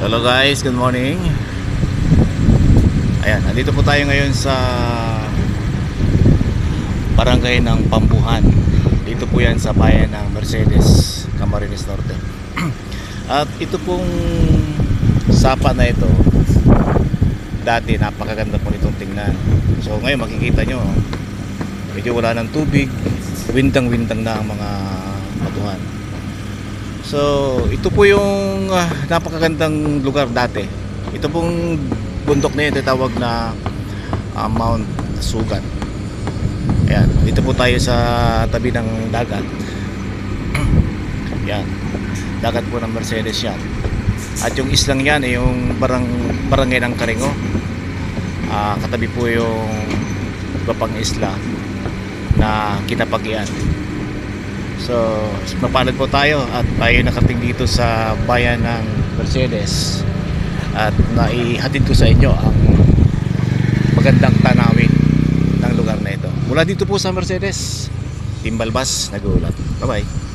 Hello guys, good morning. Ayan, nandito po tayo ngayon sa barangay ng Pambuhan. Dito po yan sa bayan ng Mercedes, Camarines Norte. At ito pong sapa na ito, dati napakaganda po nitong tingnan. So ngayon makikita nyo, medyo wala ng tubig, windang-windang na ang mga batuhan. So ito po yung napakagandang lugar dati. Ito pong bundok na yun tinatawag na Mount Sugat. Ayan, dito po tayo sa tabi ng dagat. Yan, dagat po ng Mercedes yan. At yung islang yan ay yung barangay ng Caringo. Katabi po yung iba pang isla na Kinapagian. So, mapalad po tayo at tayo nakating dito sa bayan ng Mercedes at naihatid ko sa inyo ang magandang tanawin ng lugar na ito. Mula dito po sa Mercedes, Team Balbas nag-uulat. Bye bye.